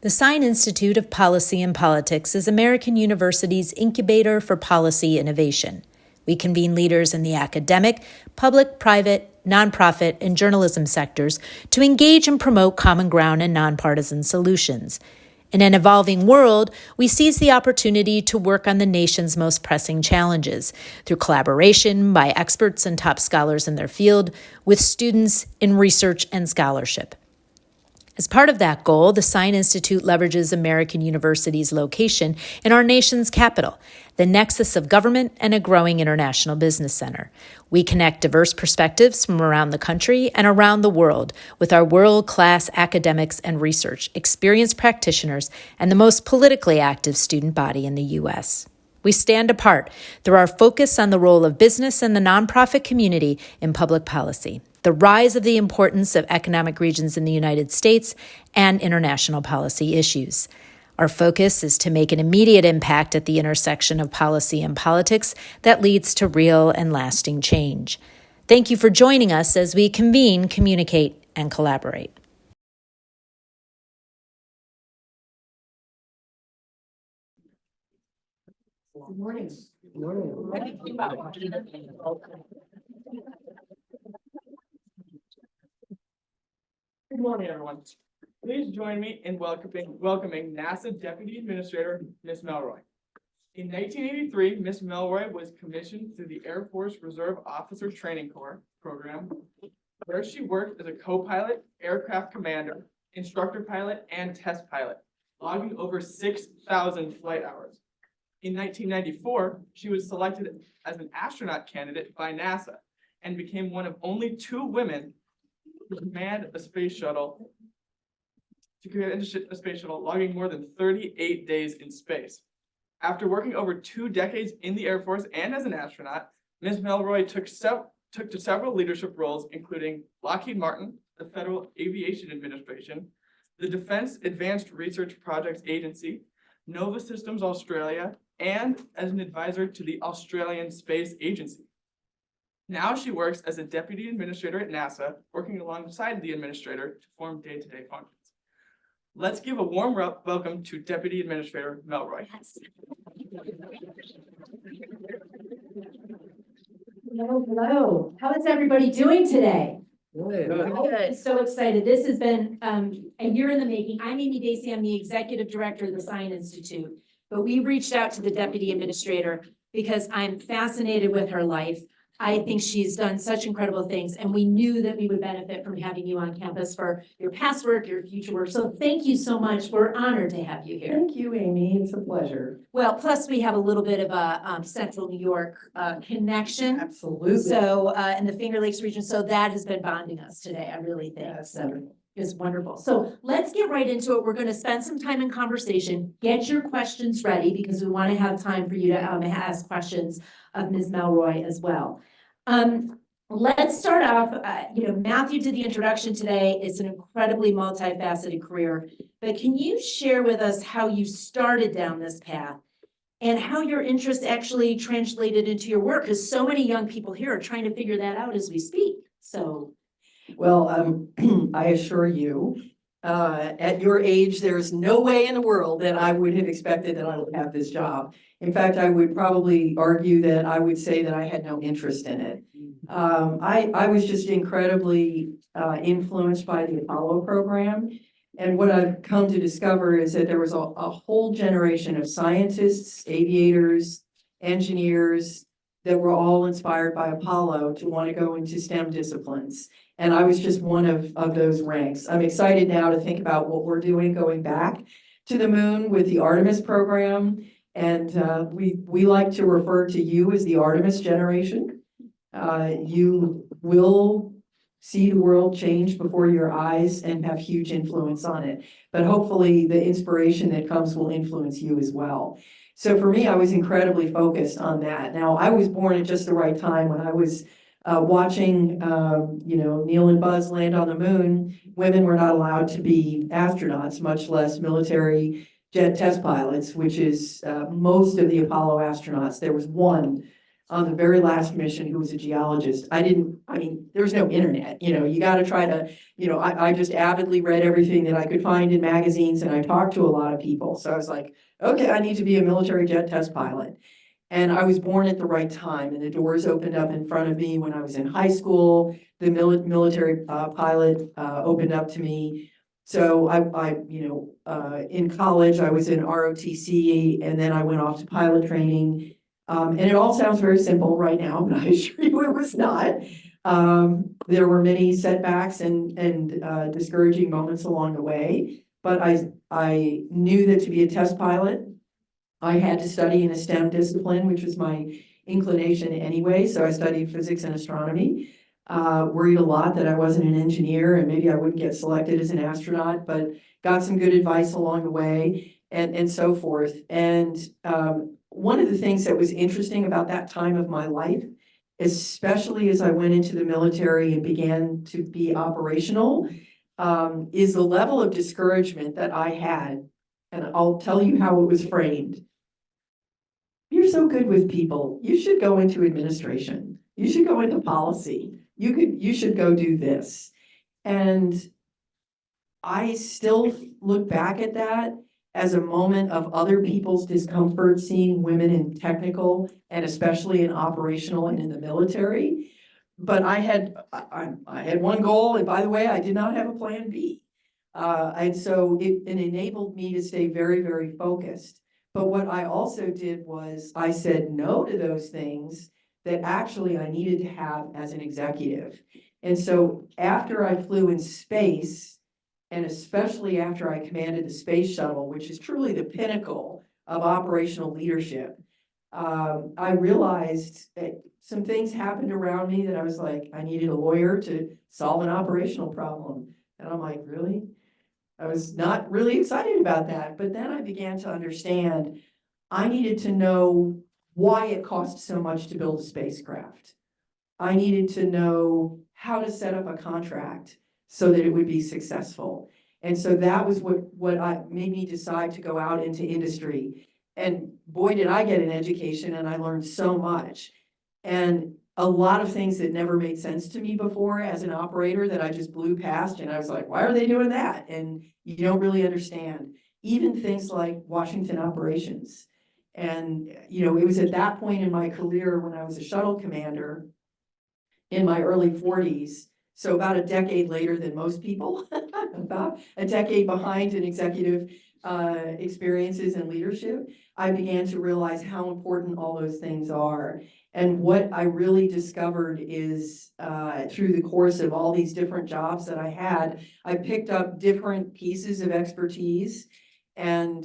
The Sine Institute of Policy and Politics is American University's incubator for policy innovation. We convene leaders in the academic, public, private, nonprofit, and journalism sectors to engage and promote common ground and nonpartisan solutions. In an evolving world, we seize the opportunity to work on the nation's most pressing challenges through collaboration by experts and top scholars in their field with students in research and scholarship. As part of that goal, the Sine Institute leverages American University's location in our nation's capital, the nexus of government and a growing international business center. We connect diverse perspectives from around the country and around the world with our world-class academics and research, experienced practitioners, and the most politically active student body in the U.S. We stand apart through our focus on the role of business and the nonprofit community in public policy, the rise of the importance of economic regions in the United States, and international policy issues. Our focus is to make an immediate impact at the intersection of policy and politics that leads to real and lasting change. Thank you for joining us as we convene, communicate, and collaborate. Good morning. Good morning. Good morning, everyone. Please join me in welcoming NASA Deputy Administrator, Ms. Melroy. In 1983, Ms. Melroy was commissioned through the Air Force Reserve Officer Training Corps program, where she worked as a co-pilot, aircraft commander, instructor pilot, and test pilot, logging over 6,000 flight hours. In 1994, she was selected as an astronaut candidate by NASA and became one of only 2 women to command a space shuttle, logging more than 38 days in space. After working over 2 decades in the Air Force and as an astronaut, Ms. Melroy took to several leadership roles, including Lockheed Martin, the Federal Aviation Administration, the Defense Advanced Research Projects Agency, Nova Systems Australia, and as an advisor to the Australian Space Agency. Now she works as a deputy administrator at NASA, working alongside the administrator to perform day-to-day functions. Let's give a warm welcome to Deputy Administrator Melroy. Yes. Hello. How is everybody doing today? Good. So excited. This has been a year in the making. I'm Amy Dacey. I'm the executive director of the Sine Institute. But we reached out to the deputy administrator because I'm fascinated with her life. I think she's done such incredible things, and we knew that we would benefit from having you on campus for your past work, your future work. So thank you so much. We're honored to have you here. Thank you, Amy. It's a pleasure. Well, plus we have a little bit of a Central New York connection. Absolutely. So in the Finger Lakes region, so that has been bonding us today, I really think. That's So wonderful. it's wonderful. So let's get right into it. We're going to spend some time in conversation. Get your questions ready because we want to have time for you to ask questions of Ms. Melroy as well. Let's start off, Matthew did the introduction today. It's an incredibly multifaceted career, but can you share with us how you started down this path and how your interest actually translated into your work? Because so many young people here are trying to figure that out as we speak. So. Well, I assure you, at your age, there's no way in the world that I would have expected that I would have this job. In fact, I would probably argue that I would say that I had no interest in it. I was just incredibly influenced by the Apollo program. And what I've come to discover is that there was a whole generation of scientists, aviators, engineers that were all inspired by Apollo to want to go into STEM disciplines. And I was just one of those ranks. I'm excited now to think about what we're doing going back to the moon with the Artemis program. And we like to refer to you as the Artemis generation. You will see the world change before your eyes and have huge influence on it. But hopefully the inspiration that comes will influence you as well. So for me, I was incredibly focused on that. Now, I was born at just the right time when I was watching, Neil and Buzz land on the moon. Women were not allowed to be astronauts, much less military jet test pilots, which is most of the Apollo astronauts. There was one on the very last mission who was a geologist. I mean, there was no internet, you got to try to, I just avidly read everything that I could find in magazines, and I talked to a lot of people. So I was like, okay, I need to be a military jet test pilot. And I was born at the right time, and the doors opened up in front of me when I was in high school. The military pilot opened up to me. So in college, I was in ROTC, and then I went off to pilot training. And it all sounds very simple right now, but I assure you it was not. There were many setbacks and discouraging moments along the way, but I knew that to be a test pilot, I had to study in a STEM discipline, which was my inclination anyway. So I studied physics and astronomy. Worried a lot that I wasn't an engineer and maybe I wouldn't get selected as an astronaut, but got some good advice along the way and so forth. And one of the things that was interesting about that time of my life, especially as I went into the military and began to be operational, is the level of discouragement that I had. And I'll tell you how it was framed. You're so good with people. You should go into administration. You should go into policy. You should go do this. And I still look back at that as a moment of other people's discomfort, seeing women in technical and especially in operational and in the military. But I had one goal, and by the way, I did not have a plan B. And so it enabled me to stay very, very focused. But what I also did was I said no to those things that actually I needed to have as an executive. And so after I flew in space, and especially after I commanded the space shuttle, which is truly the pinnacle of operational leadership, I realized that some things happened around me that I was like, I needed a lawyer to solve an operational problem. And I'm like, really? I was not really excited about that. But then I began to understand I needed to know why it cost so much to build a spacecraft. I needed to know how to set up a contract so that it would be successful. And so that was what made me decide to go out into industry. And boy, did I get an education, and I learned so much. And a lot of things that never made sense to me before as an operator that I just blew past, and I was like, why are they doing that? And you don't really understand. Even things like Washington operations. And, it was at that point in my career when I was a shuttle commander in my early 40s. So about a decade later than most people, about a decade behind in executive experiences and leadership, I began to realize how important all those things are. And what I really discovered is through the course of all these different jobs that I had, I picked up different pieces of expertise. And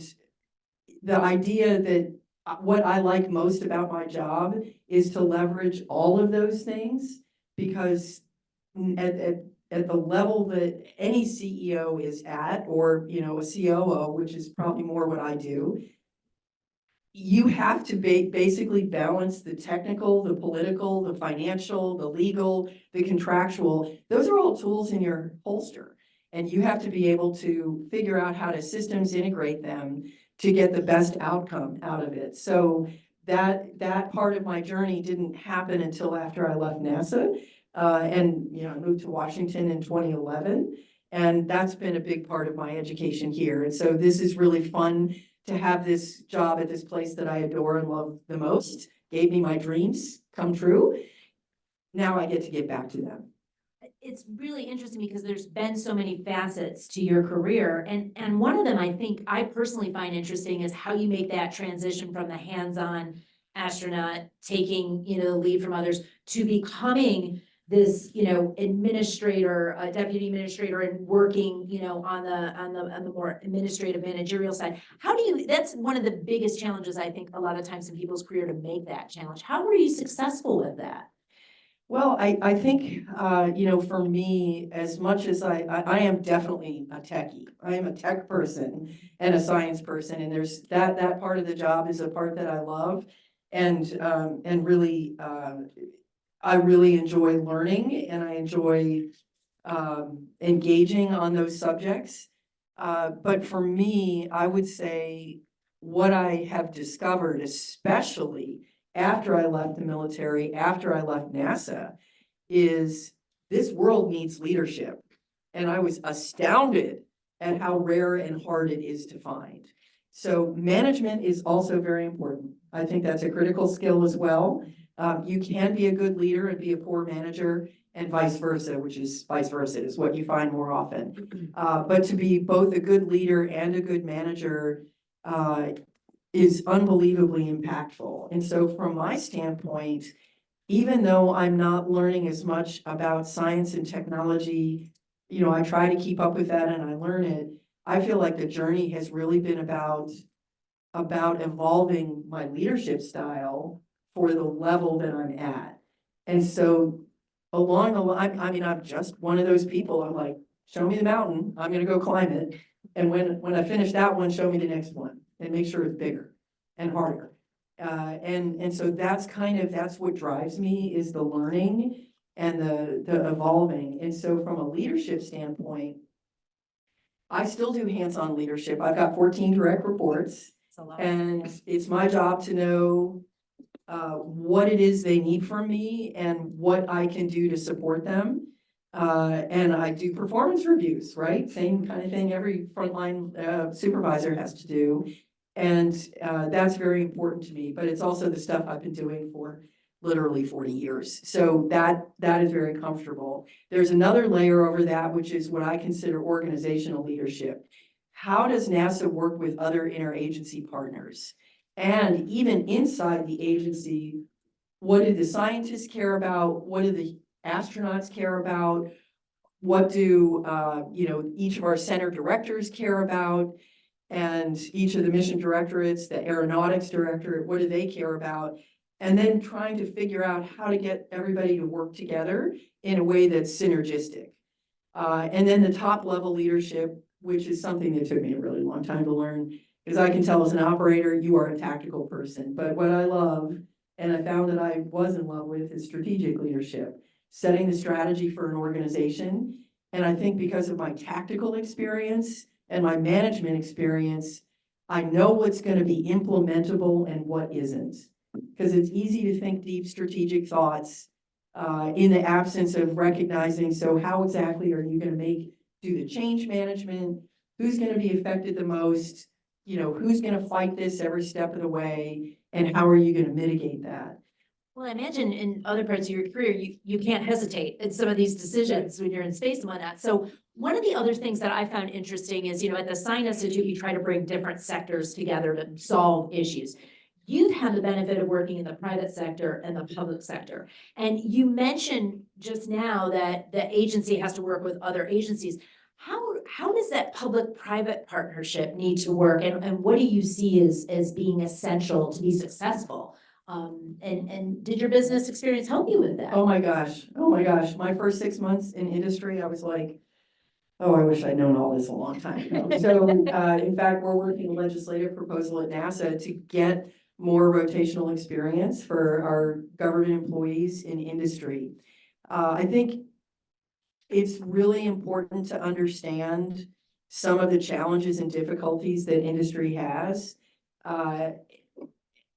the idea that what I like most about my job is to leverage all of those things, because at the level that any CEO is at, or a COO, which is probably more what I do, you have to basically balance the technical, the political, the financial, the legal, the contractual. Those are all tools in your holster, and you have to be able to figure out how to systems integrate them to get the best outcome out of it. So that part of my journey didn't happen until after I left NASA. And I moved to Washington in 2011, and that's been a big part of my education here. And so this is really fun to have this job at this place that I adore and love the most. Gave me my dreams come true. Now I get to get back to them. It's really interesting because there's been so many facets to your career. And one of them I think I personally find interesting is how you make that transition from the hands-on astronaut taking, the lead from others to becoming this, administrator, deputy administrator, and working, on the more administrative managerial side. That's one of the biggest challenges I think a lot of times in people's career, to make that challenge. How were you successful with that? Well, I think, for me, as much as I am definitely a techie, I am a tech person and a science person, and there's that part of the job is a part that I love, and really, I really enjoy learning, and I enjoy engaging on those subjects. But for me, I would say what I have discovered, especially after I left the military, after I left NASA, is this world needs leadership. And I was astounded at how rare and hard it is to find. So management is also very important. I think that's a critical skill as well. You can be a good leader and be a poor manager, and vice versa, which is vice versa is what you find more often. But to be both a good leader and a good manager is unbelievably impactful. And so from my standpoint, even though I'm not learning as much about science and technology, you know, I try to keep up with that and I learn it. I feel like the journey has really been about evolving my leadership style for the level that I'm at. And so along the line, I mean, I'm just one of those people. I'm like, show me the mountain, I'm gonna go climb it. And when I finish that one, show me the next one and make sure it's bigger and harder. And so that's what drives me is the learning and the evolving. And so from a leadership standpoint, I still do hands-on leadership. I've got 14 direct reports, and it's my job to know what it is they need from me and what I can do to support them. And I do performance reviews, right? Same kind of thing every frontline supervisor has to do. And that's very important to me, but it's also the stuff I've been doing for literally 40 years. So that is very comfortable. There's another layer over that, which is what I consider organizational leadership. How does NASA work with other interagency partners? And even inside the agency, what do the scientists care about? What do the astronauts care about? What do each of our center directors care about? And each of the mission directorates, the aeronautics directorate, what do they care about? And then trying to figure out how to get everybody to work together in a way that's synergistic. And then the top level leadership, which is something that took me a really long time to learn, because I can tell as an operator, you are a tactical person. But what I love, and I found that I was in love with, is strategic leadership, setting the strategy for an organization. And I think because of my tactical experience and my management experience, I know what's going to be implementable and what isn't. Because it's easy to think deep strategic thoughts in the absence of recognizing, so how exactly are you going to do the change management? Who's going to be affected the most? You know, who's going to fight this every step of the way? And how are you going to mitigate that? Well, I imagine in other parts of your career, you can't hesitate in some of these decisions when you're in space and whatnot. So one of the other things that I found interesting is, at the Sine Institute, we try to bring different sectors together to solve issues. You've had the benefit of working in the private sector and the public sector. And you mentioned just now that the agency has to work with other agencies. How does that public-private partnership need to work? And what do you see as being essential to be successful? And did your business experience help you with that? Oh my gosh. My first 6 months in industry, I was like, oh, I wish I'd known all this a long time ago. So in fact, we're working a legislative proposal at NASA to get more rotational experience for our government employees in industry. I think it's really important to understand some of the challenges and difficulties that industry has.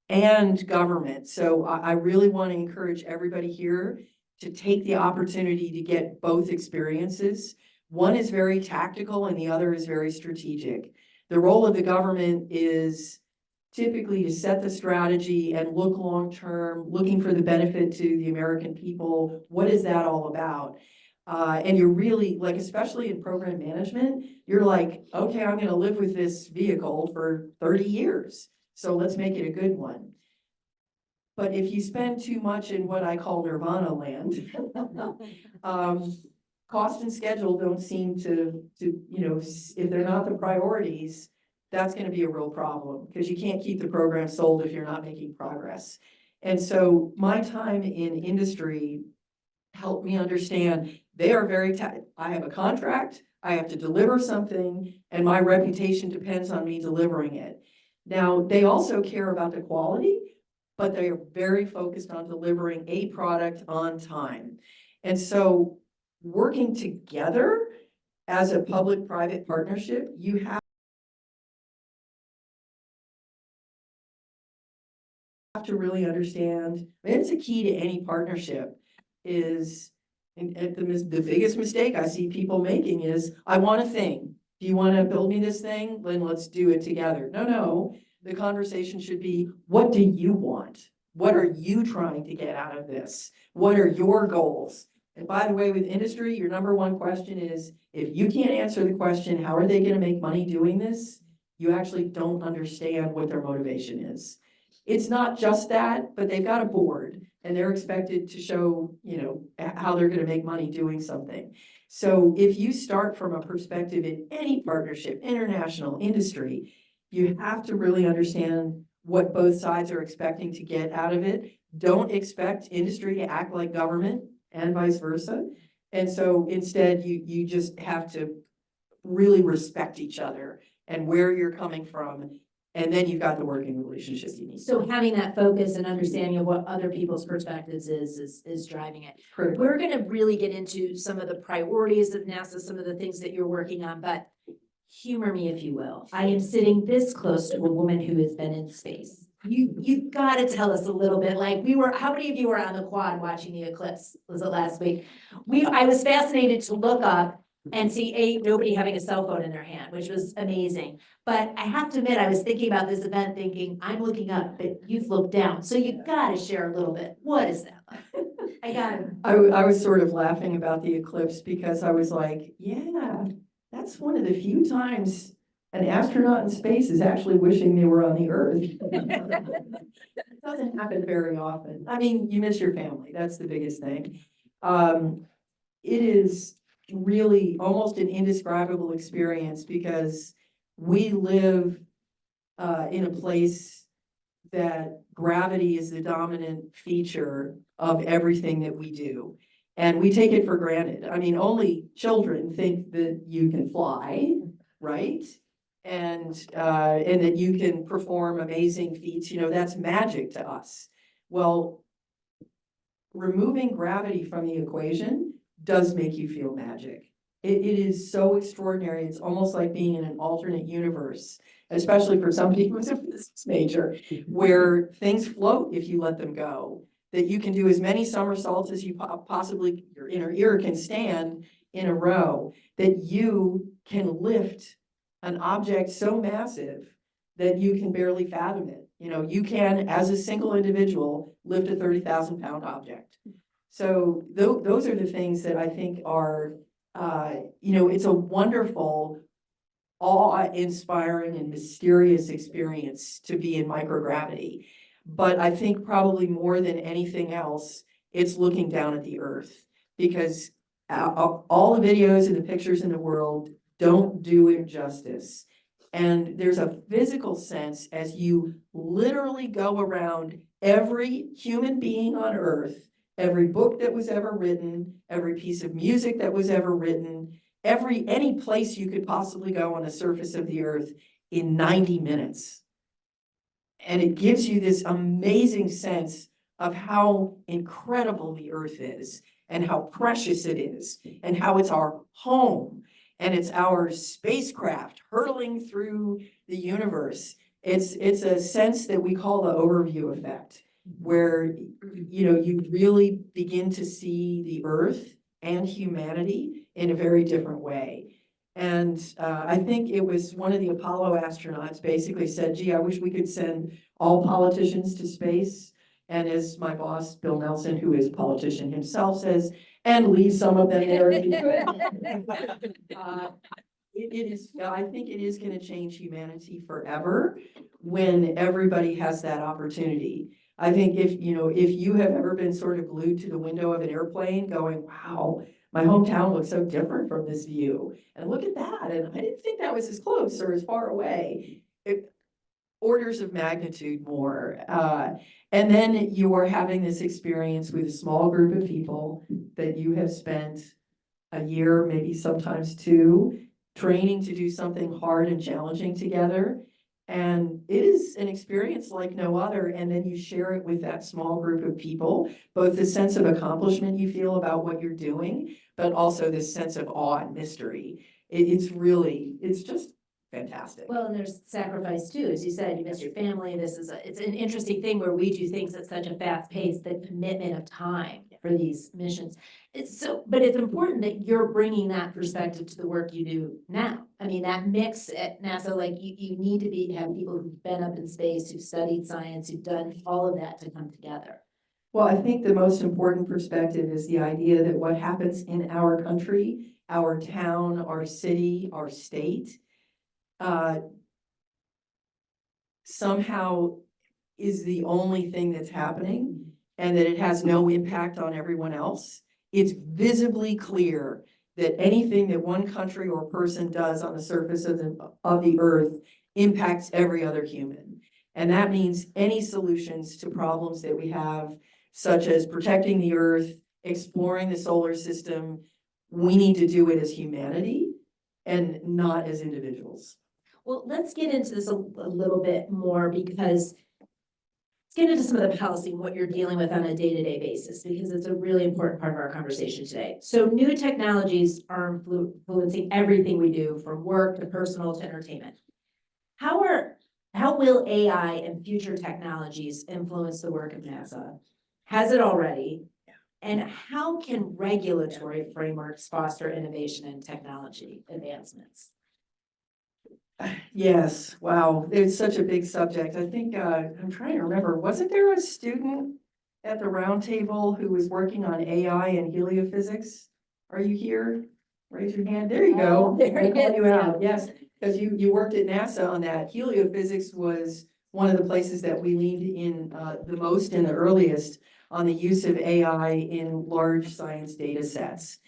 And government. So I really want to encourage everybody here to take the opportunity to get both experiences. One is very tactical and the other is very strategic. The role of the government is typically to set the strategy and look long-term, looking for the benefit to the American people. What is that all about? And you're really, like, especially in program management, you're like, okay, I'm going to live with this vehicle for 30 years. So let's make it a good one. But if you spend too much in what I call nirvana land, cost and schedule don't seem to, if they're not the priorities, that's going to be a real problem because you can't keep the program sold if you're not making progress. And so my time in industry helped me understand they are very, I have a contract, I have to deliver something, and my reputation depends on me delivering it. Now, they also care about the quality, but they are very focused on delivering a product on time. And so working together as a public-private partnership, you have have to really understand, and it's a key to any partnership, is, and the biggest mistake I see people making is, I want a thing. Do you want to build me this thing? Then let's do it together. No, the conversation should be, what do you want? What are you trying to get out of this? What are your goals? And by the way, with industry, your number one question is, if you can't answer the question, how are they going to make money doing this? You actually don't understand what their motivation is. It's not just that, but they've got a board and they're expected to show, how they're going to make money doing something. So if you start from a perspective in any partnership, international, industry, you have to really understand what both sides are expecting to get out of it. Don't expect industry to act like government and vice versa. And so instead, you just have to really respect each other and where you're coming from. And then you've got the working relationship you need. So having that focus and understanding of what other people's perspectives is driving it. Critical. We're gonna really get into some of the priorities of NASA, some of the things that you're working on, but humor me if you will. I am sitting this close to a woman who has been in space. You've gotta tell us a little bit, like how many of you were on the quad watching the eclipse? Was it last week? I was fascinated to look up and see nobody having a cell phone in their hand, which was amazing. But I have to admit, I was thinking about this event thinking, I'm looking up, but you've looked down. So you gotta share a little bit. What is that like? I gotta. I was sort of laughing about the eclipse because I was like, yeah, that's one of the few times an astronaut in space is actually wishing they were on the Earth. It doesn't happen very often. I mean, you miss your family. That's the biggest thing. It is really almost an indescribable experience because we live in a place that gravity is the dominant feature of everything that we do. And we take it for granted. I mean, only children think that you can fly, right? And that you can perform amazing feats, that's magic to us. Well, removing gravity from the equation does make you feel magic. It is so extraordinary. It's almost like being in an alternate universe, especially for somebody who's a business major, where things float if you let them go. That you can do as many somersaults as you possibly, your inner ear can stand in a row, that you can lift an object so massive that you can barely fathom it. You can, as a single individual, lift a 30,000-pound object. So those are the things that I think are, it's a wonderful, awe-inspiring and mysterious experience to be in microgravity. But I think probably more than anything else, it's looking down at the Earth, because all the videos and the pictures in the world don't do it justice. And there's a physical sense as you literally go around every human being on Earth, every book that was ever written, every piece of music that was ever written, any place you could possibly go on the surface of the Earth in 90 minutes. And it gives you this amazing sense of how incredible the Earth is and how precious it is and how it's our home and it's our spacecraft hurtling through the universe. It's a sense that we call the overview effect, where you really begin to see the Earth and humanity in a very different way. And I think it was one of the Apollo astronauts basically said, gee, I wish we could send all politicians to space. And as my boss, Bill Nelson, who is a politician himself, says, and leave some of them there if you could. I think it is going to change humanity forever when everybody has that opportunity. I think if you have ever been sort of glued to the window of an airplane going, wow, my hometown looks so different from this view. And look at that. And I didn't think that was as close or as far away. Orders of magnitude more. And then you are having this experience with a small group of people that you have spent a year, maybe sometimes two, training to do something hard and challenging together. And it is an experience like no other. And then you share it with that small group of people, both the sense of accomplishment you feel about what you're doing, but also this sense of awe and mystery. It's just fantastic. Well, and there's sacrifice too, as you said, you miss your family, it's an interesting thing where we do things at such a fast pace, the commitment of time for these missions. But it's important that you're bringing that perspective to the work you do now. I mean, that mix at NASA, like you need to have people who've been up in space, who've studied science, who've done all of that to come together. Well, I think the most important perspective is the idea that what happens in our country, our town, our city, our state, somehow is the only thing that's happening, and that it has no impact on everyone else. It's visibly clear that anything that one country or person does on the surface of the earth impacts every other human. And that means any solutions to problems that we have, such as protecting the earth, exploring the solar system, we need to do it as humanity and not as individuals. Well, let's get into this a little bit more, because let's get into some of the policy and what you're dealing with on a day-to-day basis, because it's a really important part of our conversation today. So new technologies are influencing everything we do, from work to personal to entertainment. How will AI and future technologies influence the work of NASA? Has it already? And how can regulatory frameworks foster innovation and technology advancements? Yes, wow, it's such a big subject. I think, I'm trying to remember, wasn't there a student at the round table who was working on AI and heliophysics? Are you here? Raise your hand. There you go. Oh, there I it called you is, out. yeah. Yes, because you worked at NASA on that. Heliophysics was one of the places that we leaned in the most and the earliest on the use of AI in large science data sets.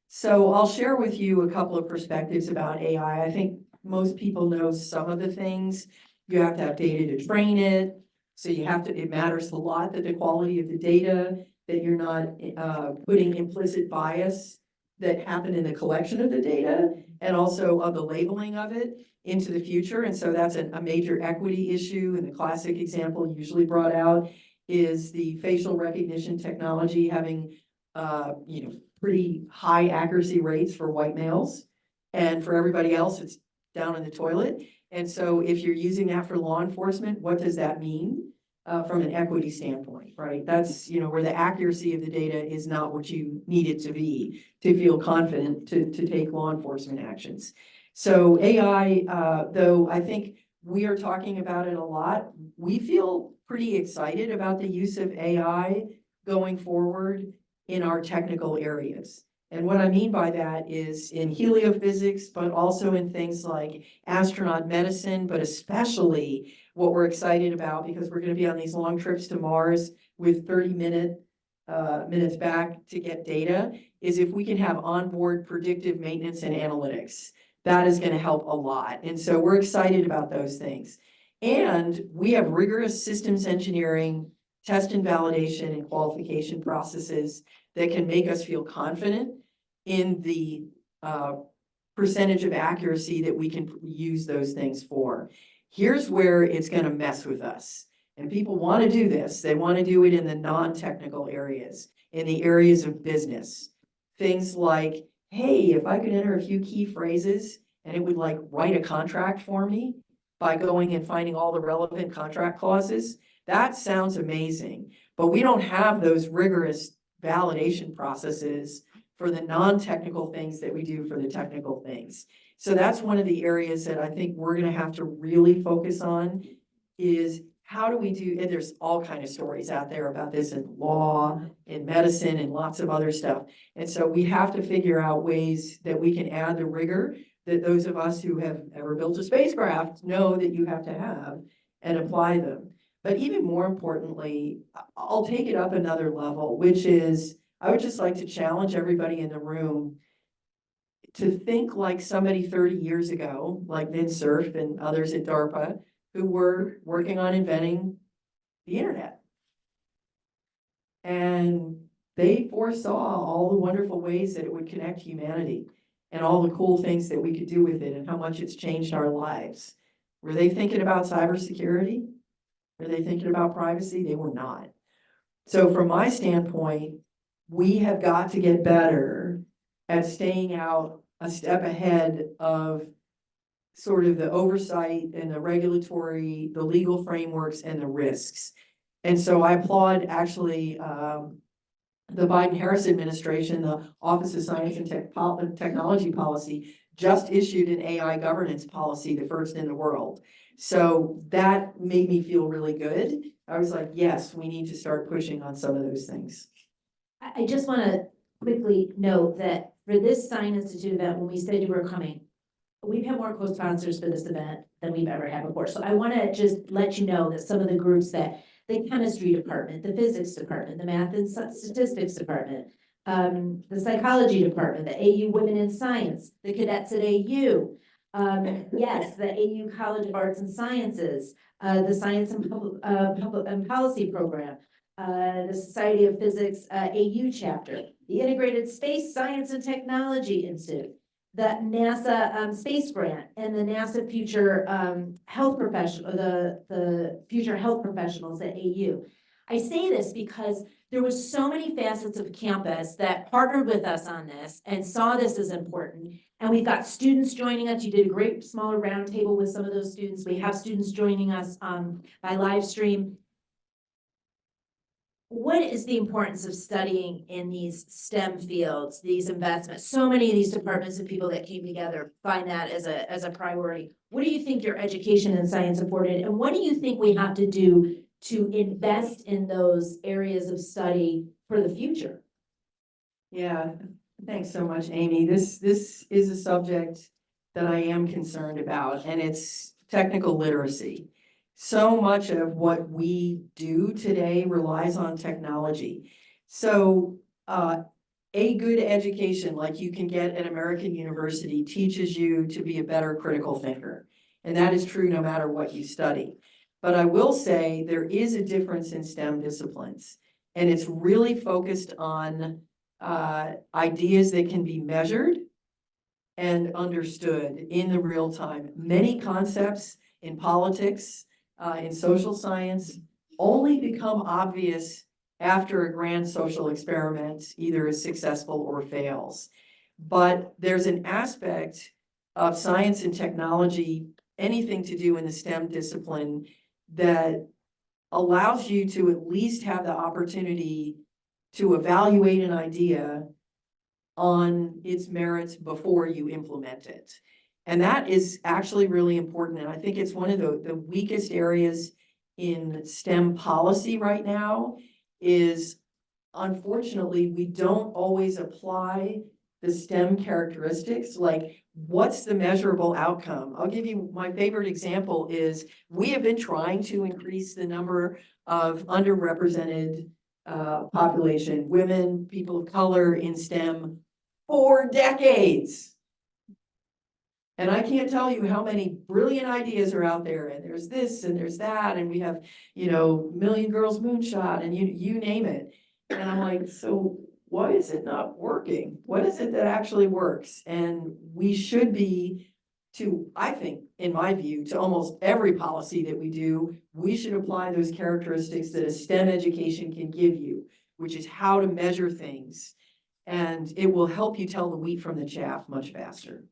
So I'll share with you a couple of perspectives about AI. I think most people know some of the things. You have to have data to train it. So it matters a lot that the quality of the data, that you're not putting implicit bias that happened in the collection of the data and also of the labeling of it into the future. And so that's a major equity issue. And the classic example usually brought out is the facial recognition technology having, pretty high accuracy rates for white males. And for everybody else, it's down in the toilet. And so if you're using that for law enforcement, what does that mean from an equity standpoint, right? That's, where the accuracy of the data is not what you need it to be to feel confident to take law enforcement actions. So AI, though I think we are talking about it a lot, we feel pretty excited about the use of AI going forward in our technical areas. And what I mean by that is in heliophysics, but also in things like astronaut medicine, but especially what we're excited about, because we're going to be on these long trips to Mars with 30 minutes back to get data, is if we can have onboard predictive maintenance and analytics. That is going to help a lot. And so we're excited about those things. And we have rigorous systems engineering, test and validation and qualification processes that can make us feel confident in the percentage of accuracy that we can use those things for. Here's where it's going to mess with us. And people want to do this. They want to do it in the non-technical areas, in the areas of business. Things like, hey, if I could enter a few key phrases and it would like write a contract for me by going and finding all the relevant contract clauses, that sounds amazing. But we don't have those rigorous validation processes for the non-technical things that we do for the technical things. So that's one of the areas that I think we're going to have to really focus on, is how do we do, and there's all kinds of stories out there about this in law, in medicine, and lots of other stuff. And so we have to figure out ways that we can add the rigor that those of us who have ever built a spacecraft know that you have to have, and apply them. But even more importantly, I'll take it up another level, which is, I would just like to challenge everybody in the room to think like somebody 30 years ago, like Vint Cerf and others at DARPA, who were working on inventing the internet. And they foresaw all the wonderful ways that it would connect humanity and all the cool things that we could do with it and how much it's changed our lives. Were they thinking about cybersecurity? Were they thinking about privacy? They were not. So from my standpoint, we have got to get better at staying out a step ahead of sort of the oversight and the regulatory, the legal frameworks and the risks. And so I applaud actually the Biden-Harris administration, the Office of Science and Technology Policy just issued an AI governance policy, the first in the world. So that made me feel really good. I was like, yes, we need to start pushing on some of those things. I just want to quickly note that for this Sine Institute event, when we said you were coming, we've had more co-sponsors for this event than we've ever had before. So I want to just let you know that some of the groups that the chemistry department, the physics department, the math and statistics department, the psychology department, the AU Women in Science, the cadets at AU, yes, the AU College of Arts and Sciences, the Science and Public and Policy Program, the Society of Physics AU chapter, the Integrated Space Science and Technology Institute, the NASA Space Grant, and the NASA Future Health Professional, the Future Health Professionals at AU. I say this because there was so many facets of campus that partnered with us on this and saw this as important. And we've got students joining us. You did a great smaller roundtable with some of those students. We have students joining us by live stream. What is the importance of studying in these STEM fields, these investments? So many of these departments and people that came together find that as a priority. What do you think your education in science afforded? And what do you think we have to do to invest in those areas of study for the future? Yeah, thanks so much, Amy. This is a subject that I am concerned about, and it's technical literacy. So much of what we do today relies on technology. So a good education like you can get at American University teaches you to be a better critical thinker. And that is true no matter what you study. But I will say there is a difference in STEM disciplines, and it's really focused on ideas that can be measured and understood in the real time. Many concepts in politics, in social science, only become obvious after a grand social experiment either is successful or fails. But there's an aspect of science and technology, anything to do in the STEM discipline, that allows you to at least have the opportunity to evaluate an idea on its merits before you implement it. And that is actually really important. And I think it's one of the weakest areas in STEM policy right now is, unfortunately, we don't always apply the STEM characteristics, like what's the measurable outcome? I'll give you my favorite example is we have been trying to increase the number of underrepresented population, women, people of color in STEM for decades. And I can't tell you how many brilliant ideas are out there, and there's this and there's that, and we have, Million Girls Moonshot, and you name it. And I'm like, so why is it not working? What is it that actually works? And we should be I think, in my view, to almost every policy that we do, we should apply those characteristics that a STEM education can give you, which is how to measure things. And it will help you tell the wheat from the chaff much faster.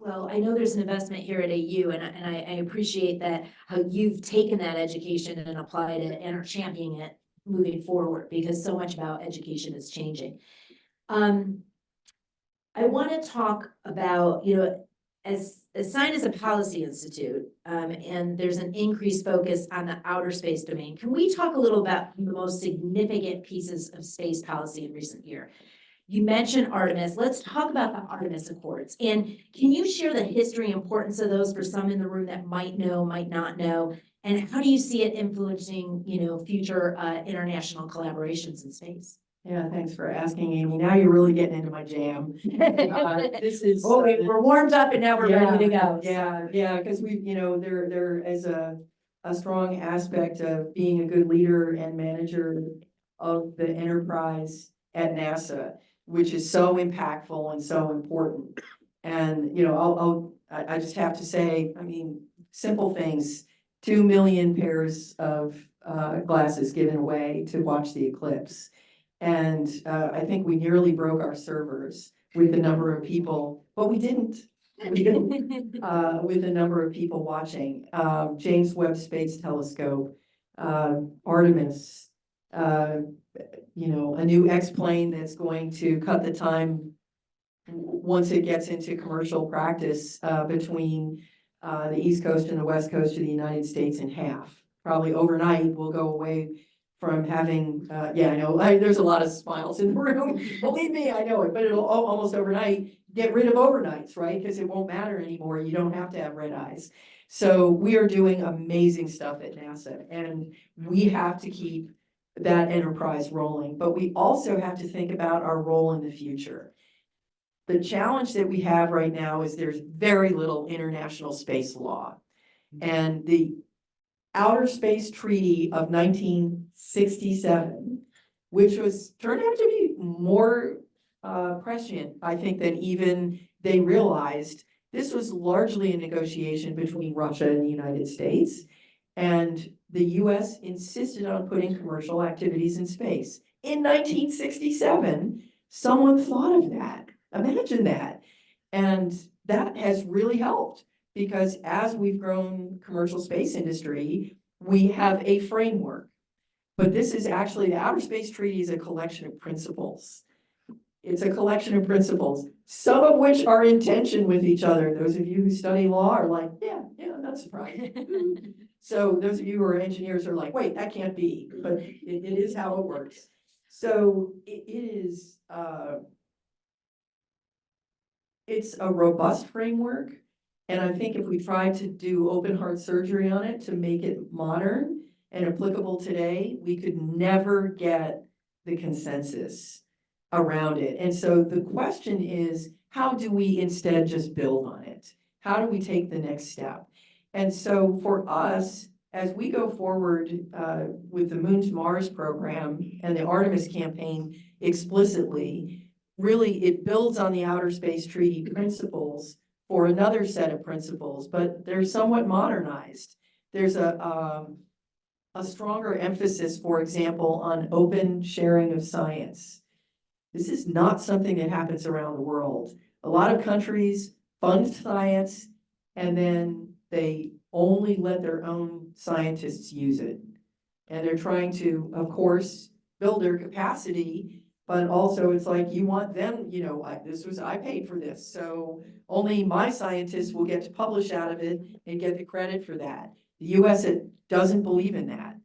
Well, I know there's an investment here at AU, and I appreciate that, how you've taken that education and applied it and are championing it moving forward, because so much about education is changing. I want to talk about, as Sine is a policy institute, and there's an increased focus on the outer space domain. Can we talk a little about the most significant pieces of space policy in recent year? You mentioned Artemis. Let's talk about the Artemis Accords. And can you share the history and importance of those for some in the room that might know, might not know? And how do you see it influencing, future international collaborations in space? Yeah, thanks for asking, Amy. Now you're really getting into my jam. This is we're warmed up and now we're ready to go. Yeah, because there is a strong aspect of being a good leader and manager of the enterprise at NASA, which is so impactful and so important. And I just have to say, simple things: 2 million pairs of glasses given away to watch the eclipse. And I think we nearly broke our servers with the number of people, but we didn't. with a number of people watching. James Webb Space Telescope, Artemis, a new X-plane that's going to cut the time once it gets into commercial practice between the East Coast and the West Coast of the United States in half. Probably overnight, we'll go away from having, I know, there's a lot of smiles in the room. Believe me, I know it, but it'll almost overnight get rid of overnights, right? Because it won't matter anymore. You don't have to have red eyes. So we are doing amazing stuff at NASA, and we have to keep that enterprise rolling. But we also have to think about our role in the future. The challenge that we have right now is there's very little international space law. And the Outer Space Treaty of 1967, which turned out to be more prescient, I think, than even they realized. This was largely a negotiation between Russia and the United States, and the US insisted on putting commercial activities in space. In 1967, someone thought of that. Imagine that. And that has really helped, because as we've grown commercial space industry, we have a framework. But this is actually, the Outer Space Treaty is a collection of principles. It's a collection of principles, some of which are in tension with each other. Those of you who study law are like, yeah, not surprised. So those of you who are engineers are like, wait, that can't be, but it is how it works. So it is, it's a robust framework. And I think if we tried to do open heart surgery on it to make it modern and applicable today, we could never get the consensus around it. And so the question is, how do we instead just build on it? How do we take the next step? And so for us, as we go forward with the Moon to Mars program and the Artemis campaign explicitly, really it builds on the Outer Space Treaty principles for another set of principles, but they're somewhat modernized. There's a stronger emphasis, for example, on open sharing of science. This is not something that happens around the world. A lot of countries fund science, and then they only let their own scientists use it. And they're trying to, of course, build their capacity, but also it's like, you want them, I paid for this, so only my scientists will get to publish out of it and get the credit for that. The US doesn't believe in that.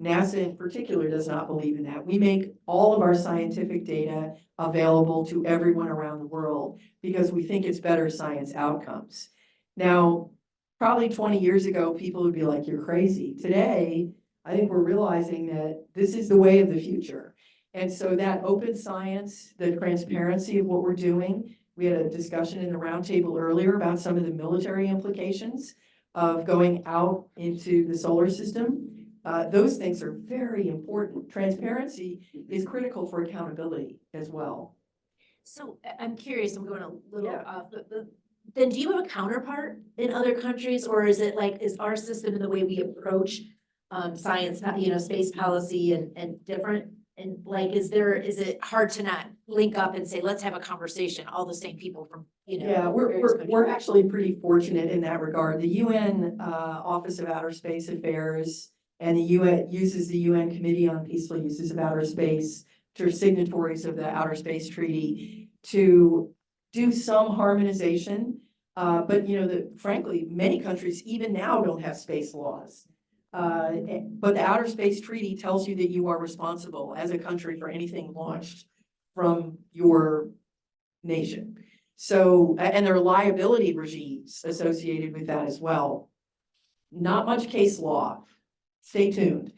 NASA in particular does not believe in that. We make all of our scientific data available to everyone around the world because we think it's better science outcomes. Now, probably 20 years ago, people would be like, you're crazy. Today, I think we're realizing that this is the way of the future. And so that open science, the transparency of what we're doing, we had a discussion in the roundtable earlier about some of the military implications of going out into the solar system. Those things are very important. Transparency is critical for accountability as well. So I'm curious, I'm going a little Yeah. off, but then do you have a counterpart in other countries, or is it like, is our system and the way we approach science, space policy and different? And like, is it hard to not link up and say, let's have a conversation, all the same people from, Yeah, various we're actually pretty fortunate in that regard. The UN Office of Outer Space Affairs and the UN uses the UN Committee on Peaceful Uses of Outer Space, which are signatories of the Outer Space Treaty, to do some harmonization. But frankly, many countries even now don't have space laws. But the Outer Space Treaty tells you that you are responsible as a country for anything launched from your nation. So, and there are liability regimes associated with that as well. Not much case law. Stay tuned.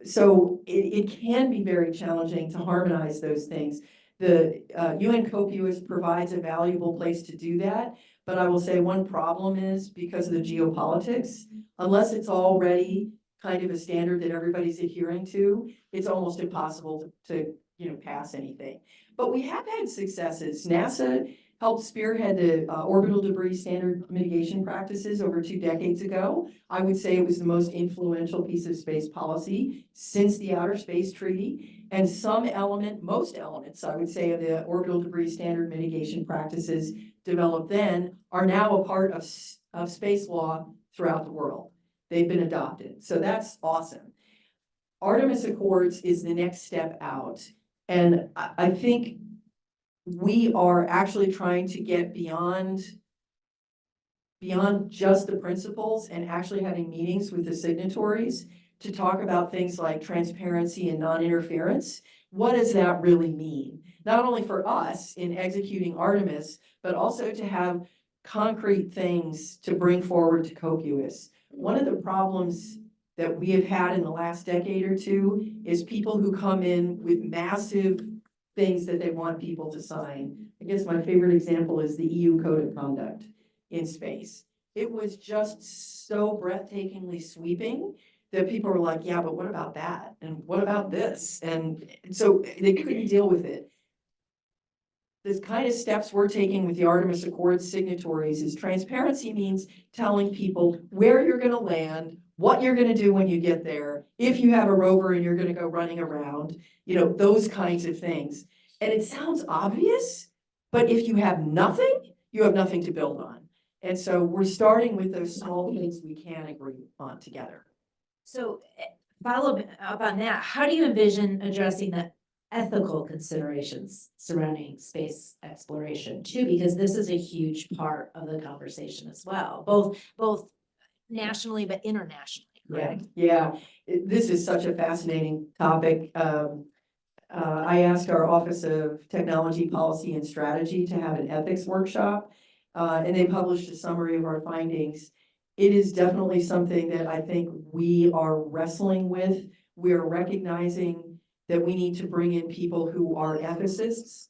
So it can be very challenging to harmonize those things. The UN COPUOS provides a valuable place to do that. But I will say one problem is because of the geopolitics, unless it's already kind of a standard that everybody's adhering to, it's almost impossible to pass anything. But we have had successes. NASA helped spearhead the orbital debris standard mitigation practices over 2 decades ago. I would say it was the most influential piece of space policy since the Outer Space Treaty. And most elements, I would say, of the orbital debris standard mitigation practices developed then are now a part of space law throughout the world. They've been adopted. So that's awesome. Artemis Accords is the next step out. And I think we are actually trying to get beyond just the principles and actually having meetings with the signatories to talk about things like transparency and non-interference. What does that really mean? Not only for us in executing Artemis, but also to have concrete things to bring forward to COPUOS. One of the problems that we have had in the last decade or two is people who come in with massive things that they want people to sign. I guess my favorite example is the EU Code of Conduct in space. It was just so breathtakingly sweeping that people were like, yeah, but what about that? And what about this? And so they couldn't deal with it. The kind of steps we're taking with the Artemis Accords signatories is transparency means telling people where you're going to land, what you're going to do when you get there, if you have a rover and you're going to go running around, those kinds of things. And it sounds obvious, but if you have nothing, you have nothing to build on. And so we're starting with those small things we can agree on together. So follow up on that, how do you envision addressing the ethical considerations surrounding space exploration too? Because this is a huge part of the conversation as well, both nationally but internationally, correct? Yeah. This is such a fascinating topic. I asked our Office of Technology Policy and Strategy to have an ethics workshop, and they published a summary of our findings. It is definitely something that I think we are wrestling with. We are recognizing that we need to bring in people who are ethicists.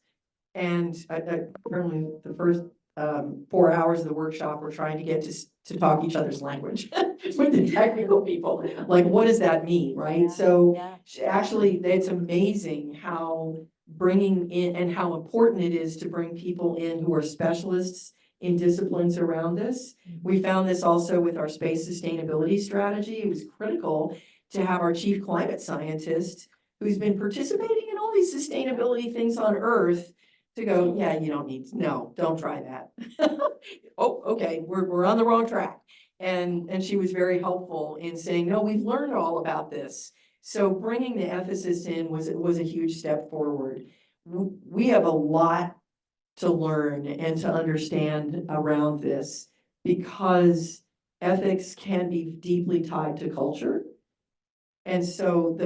And apparently the first 4 hours of the workshop, we're trying to get to talk each other's language with the technical people. Like, what does that mean, right? So actually, it's amazing how bringing in and how important it is to bring people in who are specialists in disciplines around this. We found this also with our space sustainability strategy. It was critical to have our chief climate scientist, who's been participating in all these sustainability things on Earth, to go, yeah, you don't need to, no, don't try that. Oh, okay, we're on the wrong track. And she was very helpful in saying, no, we've learned all about this. So bringing the ethicist in was a huge step forward. We have a lot to learn and to understand around this, because ethics can be deeply tied to culture. And so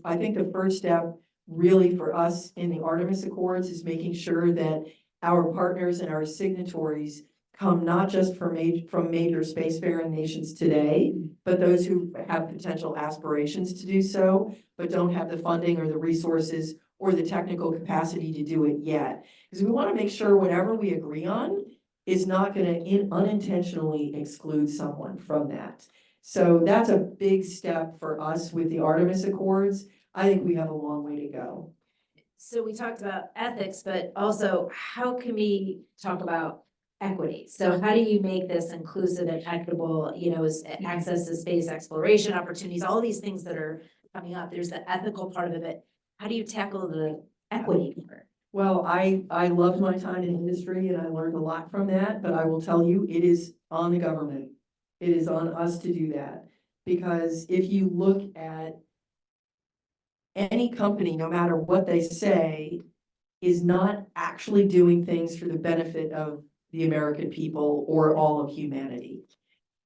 I think the first step really for us in the Artemis Accords is making sure that our partners and our signatories come not just from major spacefaring nations today, but those who have potential aspirations to do so, but don't have the funding or the resources or the technical capacity to do it yet. Because we want to make sure whatever we agree on is not going to unintentionally exclude someone from that. So that's a big step for us with the Artemis Accords. I think we have a long way to go. So we talked about ethics, but also how can we talk about equity? So how do you make this inclusive and equitable, access to space exploration opportunities, all these things that are coming up? There's the ethical part of it. How do you tackle the equity part? Well, I loved my time in industry and I learned a lot from that, but I will tell you, it is on the government. It is on us to do that. Because if you look at any company, no matter what they say, is not actually doing things for the benefit of the American people or all of humanity.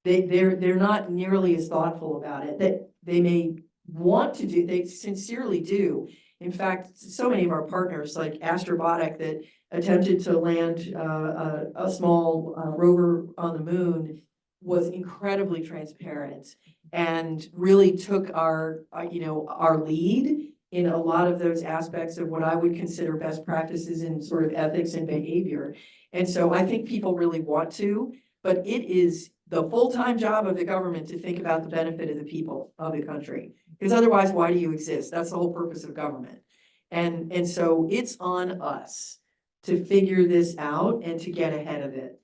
They're not nearly as thoughtful about it. That they may want to do, they sincerely do. In fact, so many of our partners, like Astrobotic, that attempted to land a small rover on the moon, was incredibly transparent and really took our lead in a lot of those aspects of what I would consider best practices in sort of ethics and behavior. And so I think people really want to, but it is the full-time job of the government to think about the benefit of the people of the country. Because otherwise, why do you exist? That's the whole purpose of government. And so it's on us to figure this out and to get ahead of it.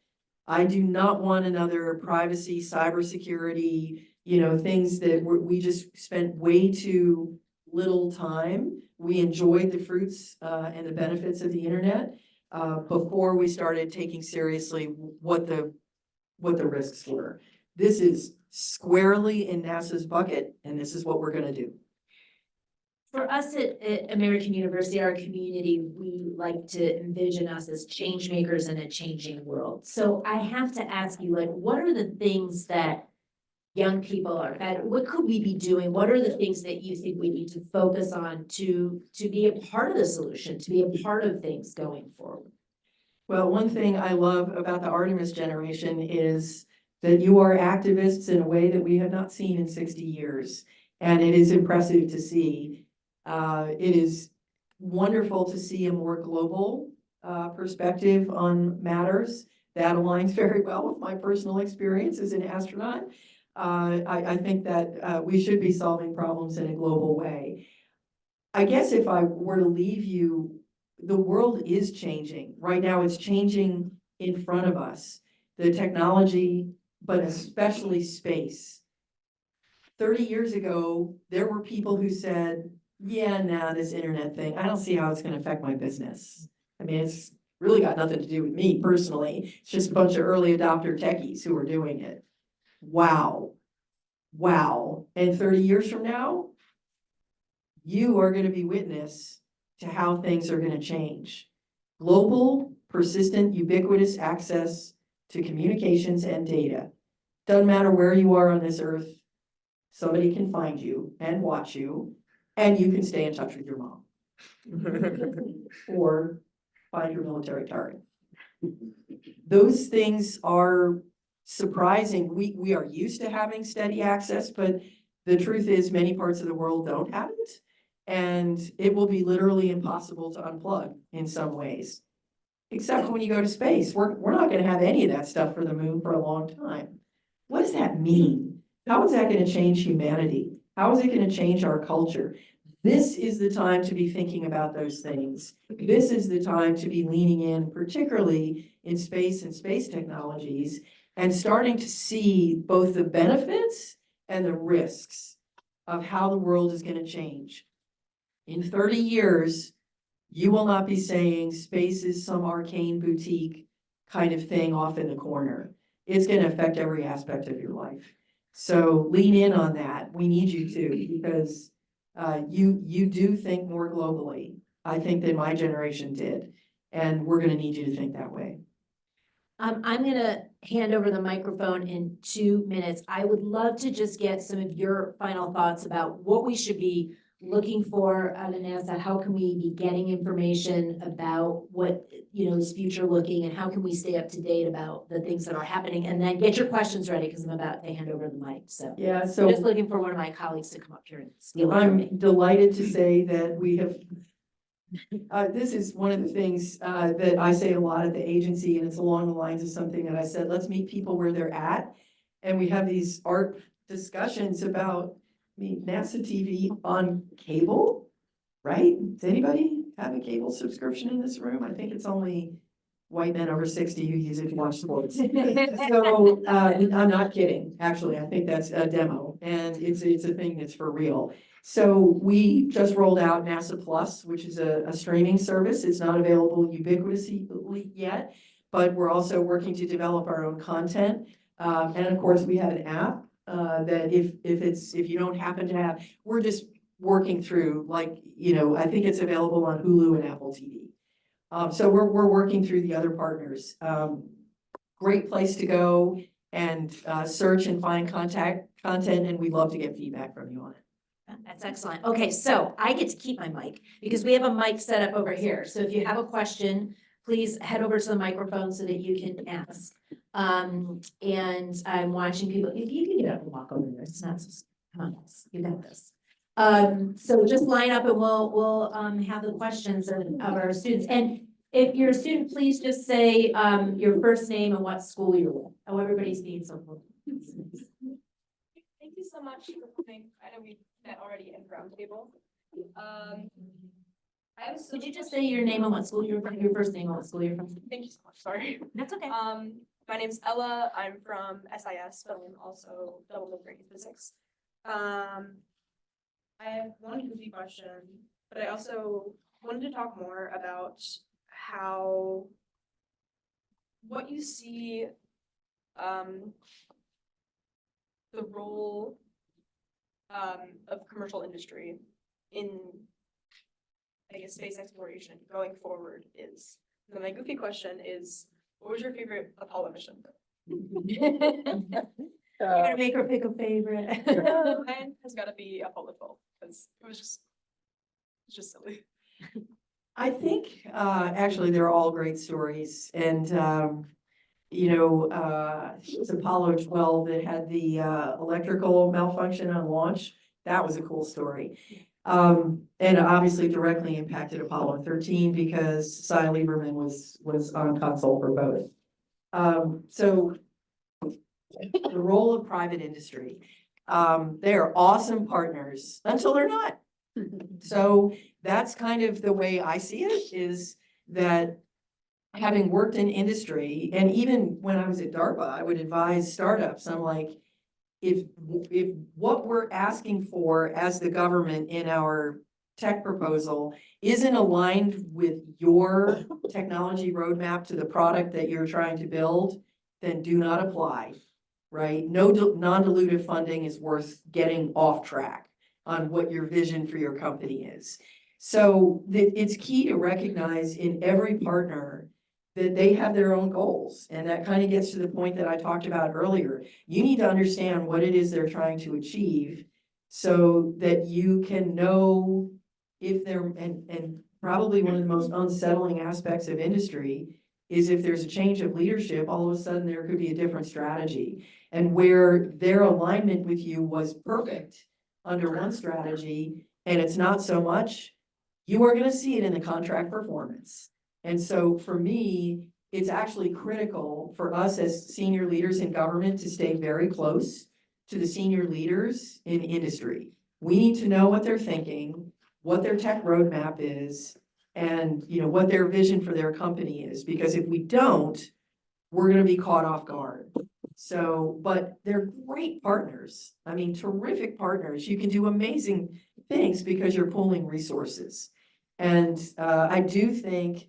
I do not want another privacy, cybersecurity, things that we just spent way too little time. We enjoyed the fruits and the benefits of the internet before we started taking seriously what the risks were. This is squarely in NASA's bucket, and this is what we're going to do. For us at American University, our community, we like to envision us as change makers in a changing world. So I have to ask you, like, what are the things that young people what could we be doing? What are the things that you think we need to focus on to be a part of the solution, to be a part of things going forward? Well, one thing I love about the Artemis generation is that you are activists in a way that we have not seen in 60 years. And it is impressive to see. It is wonderful to see a more global perspective on matters. That aligns very well with my personal experience as an astronaut. I think that we should be solving problems in a global way. I guess if I were to leave you, the world is changing. Right now, it's changing in front of us. The technology, but especially space. 30 years ago, there were people who said, yeah, nah, this internet thing, I don't see how it's going to affect my business. I mean, it's really got nothing to do with me personally. It's just a bunch of early adopter techies who are doing it. Wow. Wow. And 30 years from now, you are going to be witness to how things are going to change. Global, persistent, ubiquitous access to communications and data. Doesn't matter where you are on this earth, somebody can find you and watch you, and you can stay in touch with your mom. Or find your military target. Those things are surprising. We are used to having steady access, but the truth is many parts of the world don't have it. And it will be literally impossible to unplug in some ways. Except when you go to space, we're not going to have any of that stuff for the moon for a long time. What does that mean? How is that going to change humanity? How is it going to change our culture? This is the time to be thinking about those things. This is the time to be leaning in, particularly in space and space technologies, and starting to see both the benefits and the risks of how the world is going to change. In 30 years, you will not be saying space is some arcane boutique kind of thing off in the corner. It's going to affect every aspect of your life. So lean in on that. We need you to, because you do think more globally, I think, than my generation did. And we're going to need you to think that way. I'm going to hand over the microphone in 2 minutes. I would love to just get some of your final thoughts about what we should be looking for out of NASA. How can we be getting information about what, is future looking, and how can we stay up to date about the things that are happening? And then get your questions ready, because I'm about to hand over the mic. So yeah, so just looking for one of my colleagues to come up here and steal it from me. I'm delighted to say that we have this is one of the things that I say a lot at the agency, and it's along the lines of something that I said, let's meet people where they're at. And we have these art discussions about, NASA TV on cable, right? Does anybody have a cable subscription in this room? I think it's only white men over 60 who use it to watch sports. So I'm not kidding. Actually, I think that's a demo, and it's a thing that's for real. So we just rolled out NASA Plus, which is a streaming service. It's not available ubiquitously yet, but we're also working to develop our own content. And of course, we have an app that if you don't happen to have, we're just working through, I think it's available on Hulu and Apple TV. So we're working through the other partners. Great place to go and search and find content, and we'd love to get feedback from you on it. That's excellent. Okay, so I get to keep my mic because we have a mic set up over here. So if you have a question, please head over to the microphone so that you can ask. And I'm watching people. You can get up and walk over there. It's not so, come on, guys, you got this. So just line up and we'll have the questions of our students. And if you're a student, please just say your first name and what school you're with. Oh, everybody's being so cool. Thank you so much for coming. I know we met already in roundtable. Could you just say your name and what school you're from? Your first name and what school you're from? Thank you so much. Sorry. That's okay. My name's Ella. I'm from SIS, but I'm also double majoring in physics. I have one goofy question, but I also wanted to talk more about what you see, the role, of commercial industry in, I guess, space exploration going forward is. So my goofy question is, what was your favorite Apollo mission? You're gonna make her pick a favorite. Mine has gotta be Apollo 12, because it's just silly. I think, actually, they're all great stories, and, I think it was Apollo 12 that had the, electrical malfunction on launch. That was a cool story. And obviously directly impacted Apollo 13 because Cy Lieberman was on console for both. So the role of private industry, they are awesome partners until they're not. So that's kind of the way I see it, is that having worked in industry, and even when I was at DARPA, I would advise startups. I'm like, if what we're asking for as the government in our tech proposal isn't aligned with your technology roadmap to the product that you're trying to build, then do not apply, right? No non-dilutive funding is worth getting off track on what your vision for your company is. So it's key to recognize in every partner that they have their own goals. And that kind of gets to the point that I talked about earlier. You need to understand what it is they're trying to achieve so that you can know if they're, and probably one of the most unsettling aspects of industry is if there's a change of leadership, all of a sudden there could be a different strategy. And where their alignment with you was perfect under one strategy, and it's not so much, you are going to see it in the contract performance. And so for me, it's actually critical for us as senior leaders in government to stay very close to the senior leaders in industry. We need to know what they're thinking, what their tech roadmap is, and what their vision for their company is. Because if we don't, we're going to be caught off guard. So, but they're great partners. I mean, terrific partners. You can do amazing things because you're pooling resources. And I do think,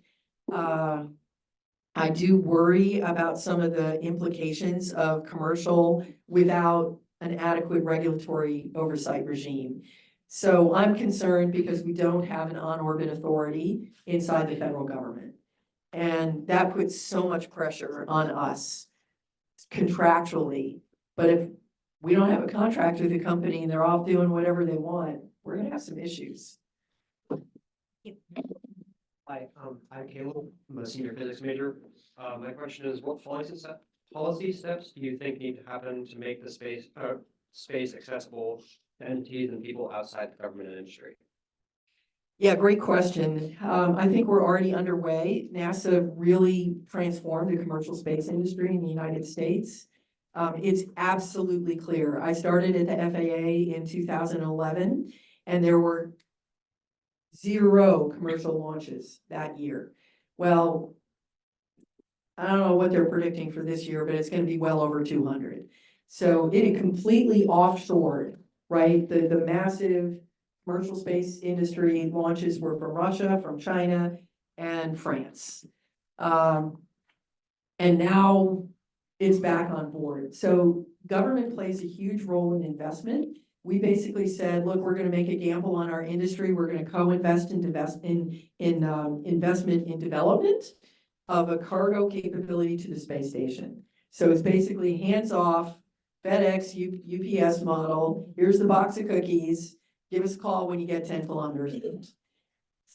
I do worry about some of the implications of commercial without an adequate regulatory oversight regime. So I'm concerned because we don't have an on-orbit authority inside the federal government. And that puts so much pressure on us contractually. But if we don't have a contract with the company and they're off doing whatever they want, we're gonna have some issues. Hi, I'm Caleb. I'm a senior physics major. My question is, what policy steps do you think need to happen to make the space accessible to entities and people outside the government and industry? Yeah, great question. I think we're already underway. NASA really transformed the commercial space industry in the United States. It's absolutely clear. I started at the FAA in 2011, and there were 0 commercial launches that year. Well, I don't know what they're predicting for this year, but it's going to be well over 200. So it completely offshored, right? The massive commercial space industry launches were from Russia, from China, and France. And now it's back on board. So government plays a huge role in investment. We basically said, look, we're going to make a gamble on our industry. We're going to co-invest in investment in development of a cargo capability to the space station. So it's basically hands-off, FedEx, UPS model. Here's the box of cookies. Give us a call when you get 10 kilometers. It's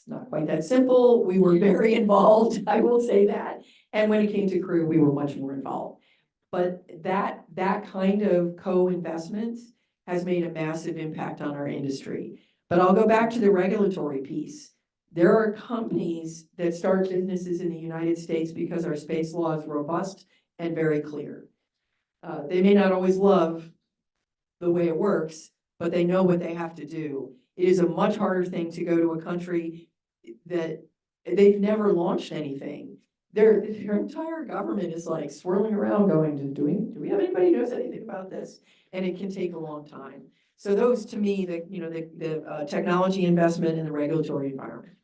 not quite that simple. We were very involved, I will say that. And when it came to crew, we were much more involved. But that kind of co-investment has made a massive impact on our industry. But I'll go back to the regulatory piece. There are companies that start businesses in the United States because our space law is robust and very clear. They may not always love the way it works, but they know what they have to do. It is a much harder thing to go to a country that they've never launched anything. Their entire government is like swirling around going, do we have anybody who knows anything about this? And it can take a long time. So those, to me, the technology investment and the regulatory environment.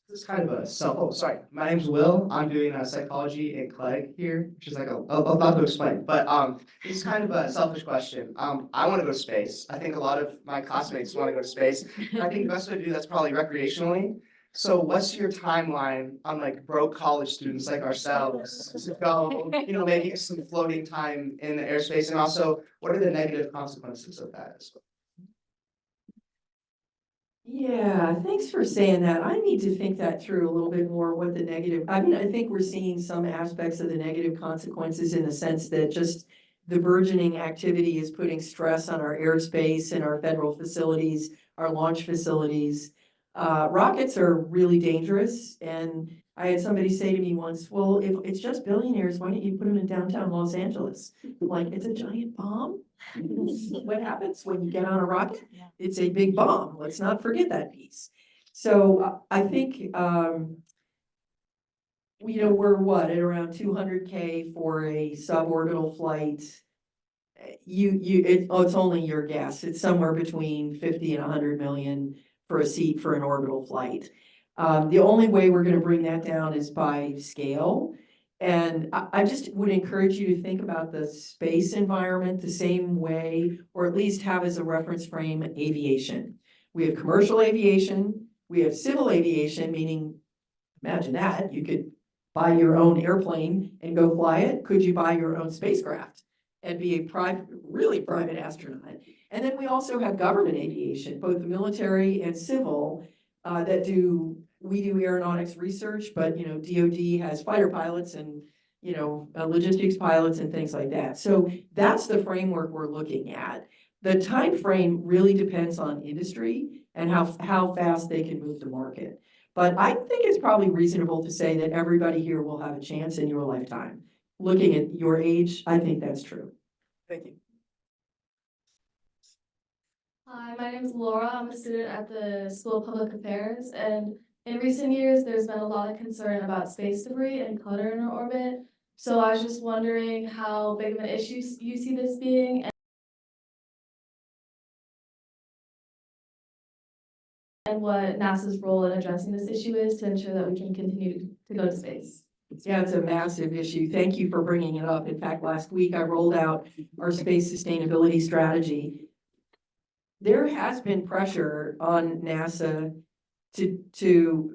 This is kind of a sorry. My name's Will. I'm doing psychology at Clegg here, which is like a lot to explain. But this is kind of a selfish question. I want to go to space. I think a lot of my classmates want to go to space. I think the best way to do that's probably recreationally. So what's your timeline on like broke college students like ourselves to go, maybe get some floating time in the airspace? And also, what are the negative consequences of that as well? Yeah, thanks for saying that. I need to think that through a little bit more, what the negative, I mean, I think we're seeing some aspects of the negative consequences in the sense that just the burgeoning activity is putting stress on our airspace and our federal facilities, our launch facilities. Rockets are really dangerous, and I had somebody say to me once, well, if it's just billionaires, why don't you put them in downtown Los Angeles? I'm like, it's a giant bomb. What happens when you get on a rocket? It's a big bomb. Let's not forget that piece. So I think, we're what, at around 200K for a suborbital flight. It's only your guess. It's somewhere between 50 and 100 million for a seat for an orbital flight. The only way we're going to bring that down is by scale. And I just would encourage you to think about the space environment the same way, or at least have as a reference frame aviation. We have commercial aviation, we have civil aviation, meaning, imagine that, you could buy your own airplane and go fly it. Could you buy your own spacecraft and be a really private astronaut? And then we also have government aviation, both the military and civil, we do aeronautics research, but DoD has fighter pilots and logistics pilots and things like that. So that's the framework we're looking at. The time frame really depends on industry and how fast they can move to market. But I think it's probably reasonable to say that everybody here will have a chance in your lifetime. Looking at your age, I think that's true. Thank you. Hi, my name is Laura. I'm a student at the School of Public Affairs, and in recent years, there's been a lot of concern about space debris and clutter in our orbit. So I was just wondering how big of an issue you see this being, and what NASA's role in addressing this issue is to ensure that we can continue to go to space. Yeah, it's a massive issue. Thank you for bringing it up. In fact, last week I rolled out our space sustainability strategy. There has been pressure on NASA to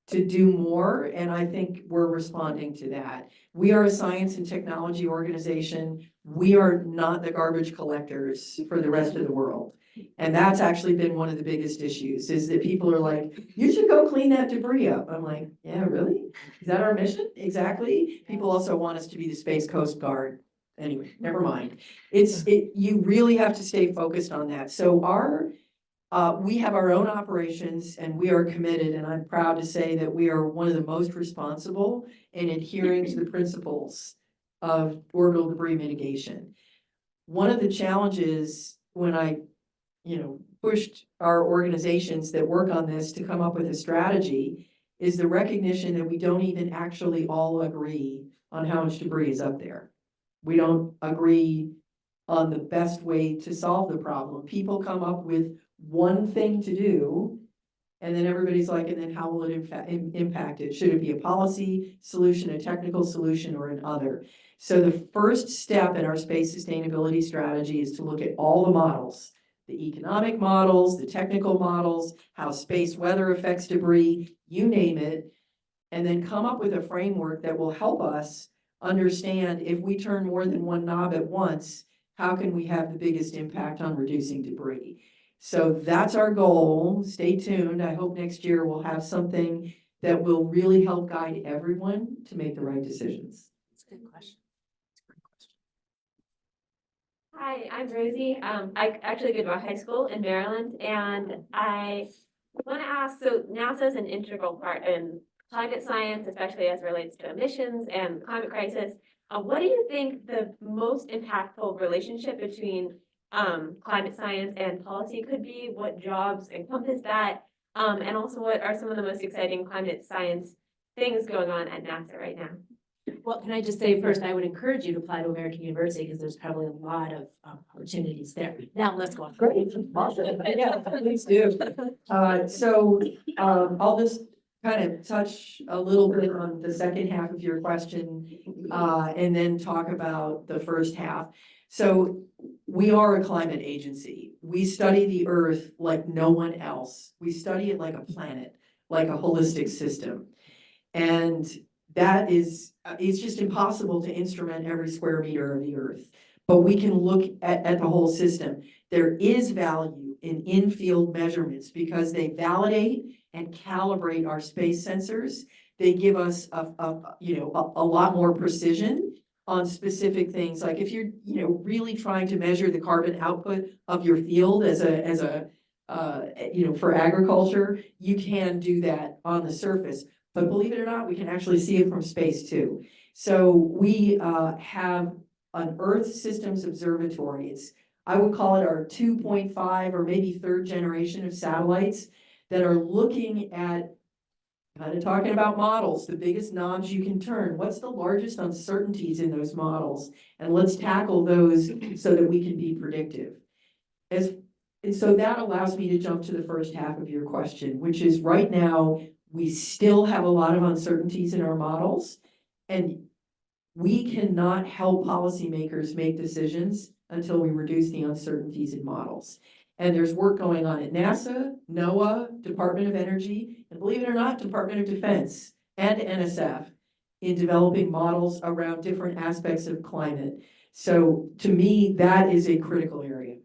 do more, and I think we're responding to that. We are a science and technology organization. We are not the garbage collectors for the rest of the world. And that's actually been one of the biggest issues, is that people are like, you should go clean that debris up. I'm like, yeah, really? Is that our mission? Exactly. People also want us to be the Space Coast Guard. Anyway, never mind. You really have to stay focused on that. So we have our own operations, and we are committed, and I'm proud to say that we are one of the most responsible in adhering to the principles of orbital debris mitigation. One of the challenges when I pushed our organizations that work on this to come up with a strategy is the recognition that we don't even actually all agree on how much debris is up there. We don't agree on the best way to solve the problem. People come up with one thing to do, and then everybody's like, and then how will it impact it? Should it be a policy solution, a technical solution, or an other? So the first step in our space sustainability strategy is to look at all the models, the economic models, the technical models, how space weather affects debris, you name it, and then come up with a framework that will help us understand if we turn more than one knob at once, how can we have the biggest impact on reducing debris? So that's our goal. Stay tuned. I hope next year we'll have something that will really help guide everyone to make the right decisions. That's a good question. Hi, I'm Rosie. I actually go to a high school in Maryland, and I want to ask, so NASA is an integral part in climate science, especially as it relates to emissions and climate crisis. What do you think the most impactful relationship between climate science and policy could be? What jobs encompass that? And also, what are some of the most exciting climate science things going on at NASA right now? Well, can I just say first, I would encourage you to apply to American University because there's probably a lot of opportunities there. Now, let's go on. Great, awesome, yeah, please do. I'll just kind of touch a little bit on the second half of your question, and then talk about the first half. So we are a climate agency. We study the Earth like no one else. We study it like a planet, like a holistic system. And that is, it's just impossible to instrument every square meter of the Earth. But we can look at the whole system. There is value in in-field measurements because they validate and calibrate our space sensors. They give us a lot more precision on specific things. Like if you're, really trying to measure the carbon output of your field for agriculture, you can do that on the surface. But believe it or not, we can actually see it from space too. So we have an Earth Systems Observatory. I would call it our 2.5 or maybe third generation of satellites that are looking at, kind of talking about models, the biggest knobs you can turn. What's the largest uncertainties in those models? And let's tackle those so that we can be predictive. And so that allows me to jump to the first half of your question, which is right now, we still have a lot of uncertainties in our models, and we cannot help policymakers make decisions until we reduce the uncertainties in models. And there's work going on at NASA, NOAA, Department of Energy, and believe it or not, Department of Defense and NSF in developing models around different aspects of climate. So to me, that is a critical area.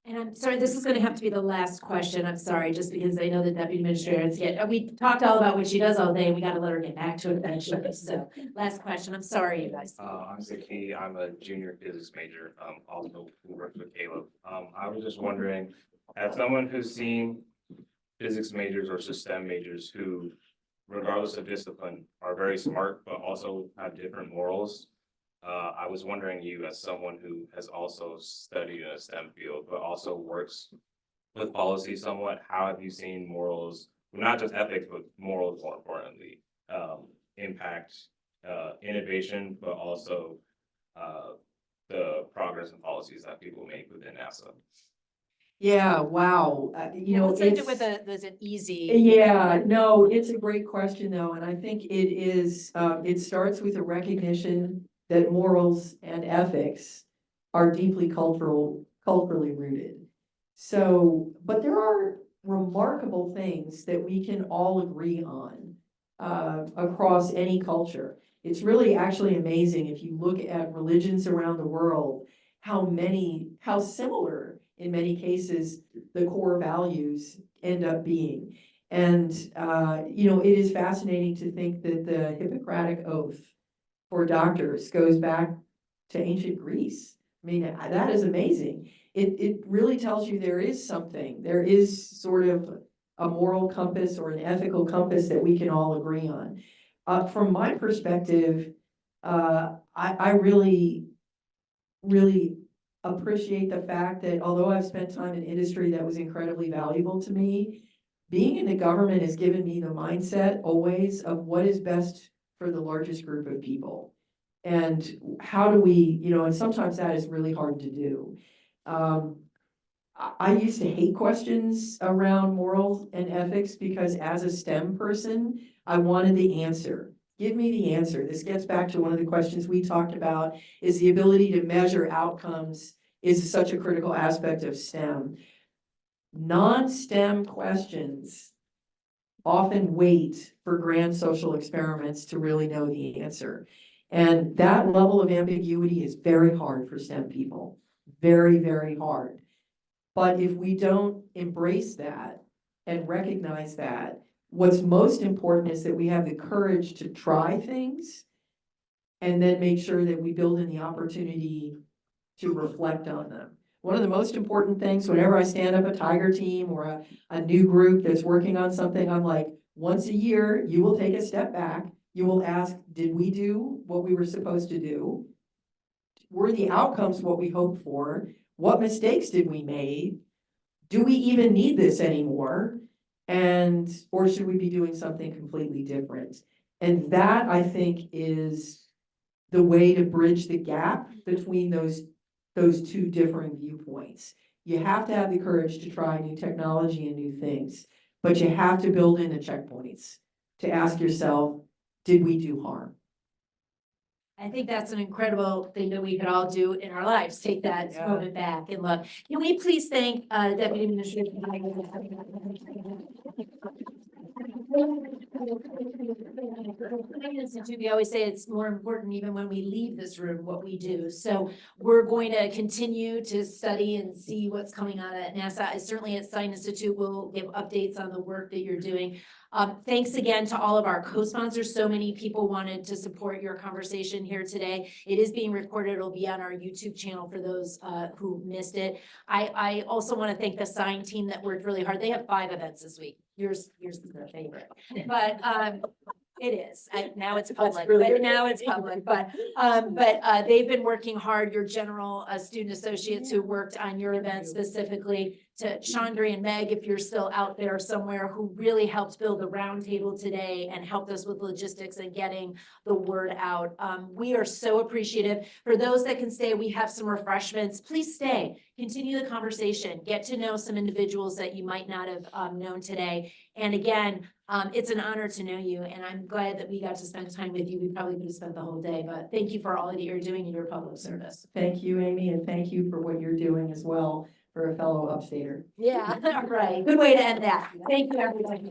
And I'm sorry, this is going to have to be the last question. I'm sorry, just because I know the deputy administrator is we talked all about what she does all day, and we got to let her get back to it eventually. So last question. I'm sorry, you guys. I'm Zaki. I'm a junior physics major, also who works with Caleb. I was just wondering, as someone who's seen physics majors or STEM majors who, regardless of discipline, are very smart, but also have different morals, I was wondering, you as someone who has also studied in a STEM field, but also works with policy somewhat, how have you seen morals, not just ethics, but morals more importantly, impact innovation, but also the progress and policies that people make within NASA? Yeah, wow. Let's end it with an easy. Yeah, no, it's a great question though. And I think it is, it starts with a recognition that morals and ethics are deeply culturally rooted. So, but there are remarkable things that we can all agree on across any culture. It's really actually amazing if you look at religions around the world, how similar in many cases the core values end up being. And, it is fascinating to think that the Hippocratic Oath for doctors goes back to ancient Greece. I mean, that is amazing. It really tells you there is sort of a moral compass or an ethical compass that we can all agree on. From my perspective, I really, really appreciate the fact that although I've spent time in industry that was incredibly valuable to me, being in the government has given me the mindset always of what is best for the largest group of people. And how do we, and sometimes that is really hard to do. I used to hate questions around morals and ethics because as a STEM person, I wanted the answer. Give me the answer. This gets back to one of the questions we talked about, is the ability to measure outcomes is such a critical aspect of STEM. Non-STEM questions often wait for grand social experiments to really know the answer. And that level of ambiguity is very hard for STEM people. Very, very hard. But if we don't embrace that and recognize that, what's most important is that we have the courage to try things and then make sure that we build in the opportunity to reflect on them. One of the most important things, whenever I stand up a Tiger team or a new group that's working on something, I'm like, once a year, you will take a step back. You will ask, did we do what we were supposed to do? Were the outcomes what we hoped for? What mistakes did we make? Do we even need this anymore? Or should we be doing something completely different? And that, I think, is the way to bridge the gap between those two differing viewpoints. You have to have the courage to try new technology and new things, but you have to build in the checkpoints to ask yourself, did we do harm? I think that's an incredible thing that we could all do in our lives, take that Yeah. moment back and look. Can we please thank Deputy Administrator? Sine Institute, we always say it's more important even when we leave this room, what we do. So we're going to continue to study and see what's coming out at NASA. Certainly at Sine Institute, we'll give updates on the work that you're doing. Thanks again to all of our co-sponsors. So many people wanted to support your conversation here today. It is being recorded. It'll be on our YouTube channel for those who missed it. I also want to thank the Sine team that worked really hard. They have 5 events this week. Yours is their favorite, but it is. Now it's public, but now it's public, but they've been working hard. Your general student associates who worked on your event specifically, to Chandra and Meg, if you're still out there somewhere, who really helped build the roundtable today and helped us with logistics and getting the word out. We are so appreciative. For those that can stay, we have some refreshments. Please stay, continue the conversation, get to know some individuals that you might not have known today. And again, it's an honor to know you, and I'm glad that we got to spend time with you. We probably could have spent the whole day, but thank you for all that you're doing in your public service. Thank you, Amy, and thank you for what you're doing as well for a fellow upstater. Yeah, all right. Good way to end that. Thank you, everybody.